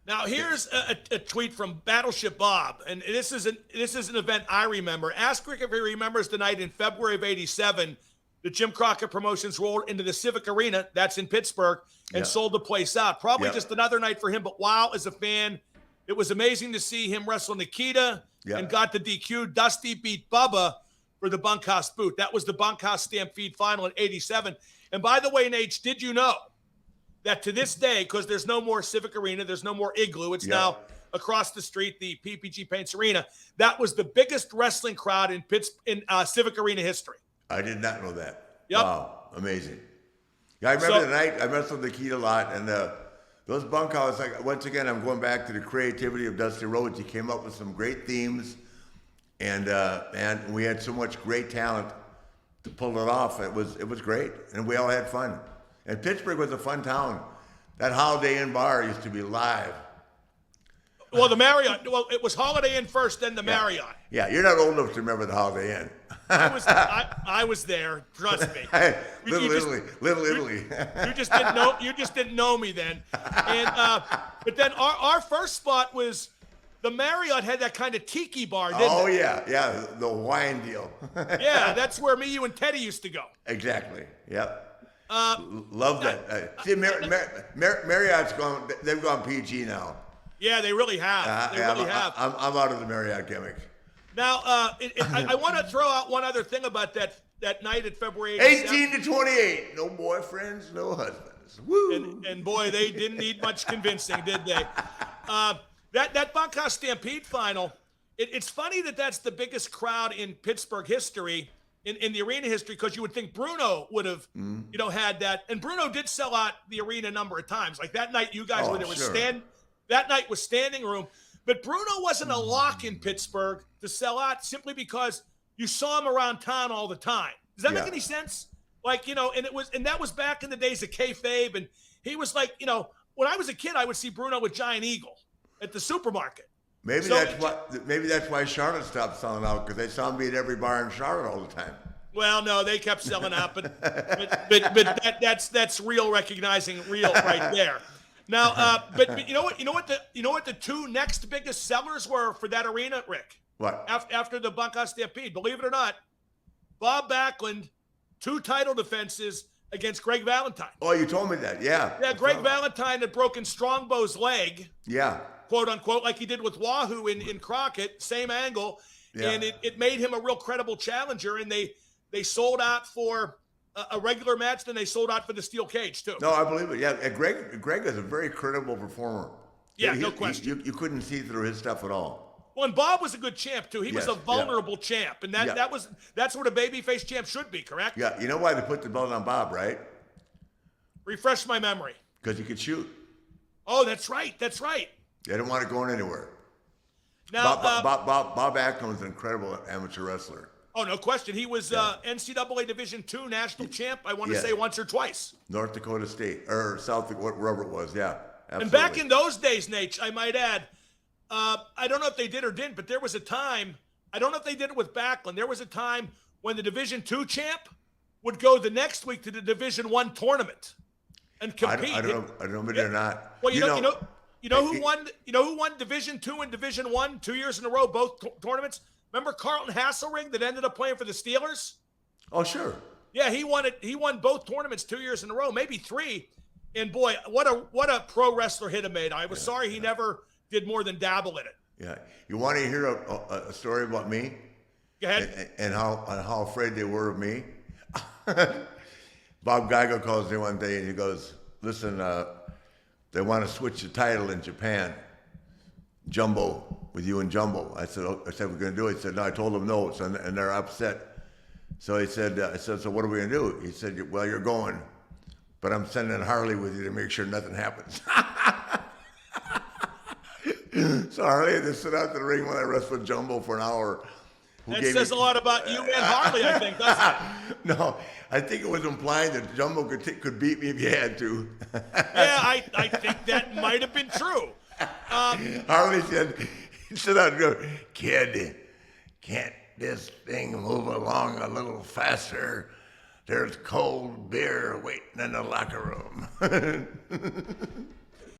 Now here's a tweet from Battleship Bob, and this is an event I remember. Ask Rick if he remembers the night in February of '87 that Jim Crockett Promotions rolled into the Civic Arena, that's in Pittsburgh, and sold the place out. Probably just another night for him, but wow, as a fan, it was amazing to see him wrestle Nikita and got the DQ. Dusty beat Bubba for the Bunkhouse boot. That was the Bunkhouse Stampede final in '87. And by the way, Nate, did you know that to this day, because there's no more Civic Arena, there's no more Igloo, it's now across the street, the PPG Paints Arena, that was the biggest wrestling crowd in Civic Arena history. I did not know that. Yep. Wow, amazing. Yeah, I remember the night, I wrestled the Key a lot, and those bunkhouse, like, once again, I'm going back to the creativity of Dusty Rhodes. He came up with some great themes, and we had so much great talent to pull it off. It was great, and we all had fun. And Pittsburgh was a fun town. That Holiday Inn bar used to be live. Well, the Marriott. Well, it was Holiday Inn first, then the Marriott. Yeah, you're not old enough to remember the Holiday Inn. I was there. Trust me. Little Italy. You just didn't know. You just didn't know me then. And but then our first spot was the Marriott had that kind of tiki bar, didn't it? Oh yeah, the wine deal. Yeah, that's where me, you, and Teddy used to go. Exactly. Yep. Love that. See, Marriott's gone. They've gone PG now. Yeah, they really have. They really have. I'm out of the Marriott gimmicks. Now, I want to throw out one other thing about that night at February 18 to 28. No boyfriends, no husbands. Woo! And boy, they didn't need much convincing, did they? That Bunkhouse Stampede final, it's funny that's the biggest crowd in Pittsburgh history, in the arena history, because you would think Bruno would have, had that. And Bruno did sell out the arena a number of times. Like that night, you guys were there. That night was standing room. But Bruno wasn't a lock in Pittsburgh to sell out simply because you saw him around town all the time. Does that make any sense? Like, and that was back in the days of kayfabe. And he was like, when I was a kid, I would see Bruno with Giant Eagle at the supermarket. Maybe that's why Charlotte stopped selling out, because they saw him be at every bar in Charlotte all the time. Well, no, they kept selling out, but that's real recognizing real right there. Now, but you know what the two next biggest sellers were for that arena, Rick? What? After the Bunkhouse Stampede, believe it or not, Bob Backlund, 2 title defenses against Greg Valentine. Oh, you told me that, yeah. Yeah, Greg Valentine had broken Strongbow's leg. Yeah. Quote unquote, like he did with Wahoo in Crockett, same angle, and it made him a real credible challenger. And they sold out for a regular match, then they sold out for the steel cage too. No, I believe it. Yeah, and Greg is a very credible performer. Yeah, no question. You couldn't see through his stuff at all. Well, and Bob was a good champ too. He was a vulnerable champ, and that's what a babyface champ should be. Correct? Yeah. You know why they put the belt on Bob, right? Refresh my memory. Because he could shoot. Oh, that's right. That's right. They didn't want it going anywhere. Now, Bob Backlund was an incredible amateur wrestler. Oh, no question. He was NCAA Division II national champ, I want to say once or twice. North Dakota State, or South Dakota, wherever it was, yeah. Absolutely. And back in those days, Nate, I might add, I don't know if they did or didn't, but there was a time, I don't know if they did it with Backlund, there was a time when the Division II champ would go the next week to the Division I tournament and compete. I don't know if they did or not. Well, you know who won? You know who won Division II and Division I 2 years in a row, both tournaments? Remember Carlton Hasselring that ended up playing for the Steelers? Oh, sure. Yeah, he won it. He won both tournaments 2 years in a row, maybe 3. And boy, what a pro wrestler hit him made. I was sorry he never did more than dabble in it. Yeah. You want to hear a story about me? Go ahead. And how afraid they were of me? Bob Geiger calls me one day and he goes, "Listen, they want to switch the title in Japan. Jumbo, with you and Jumbo." I said, we're going to do it. He said, no, I told them no, and they're upset. So he said, I said, so what are we going to do? He said, well, you're going, but I'm sending Harley with you to make sure nothing happens. So Harley had to sit out the ring when I wrestled Jumbo for an hour. That says a lot about you and Harley, I think, doesn't it? No, I think it was implying that Jumbo could beat me if you had to. Yeah, I think that might have been true. Harley said, sit out and go, "Kid, can't this thing move along a little faster? There's cold beer waiting in the locker room."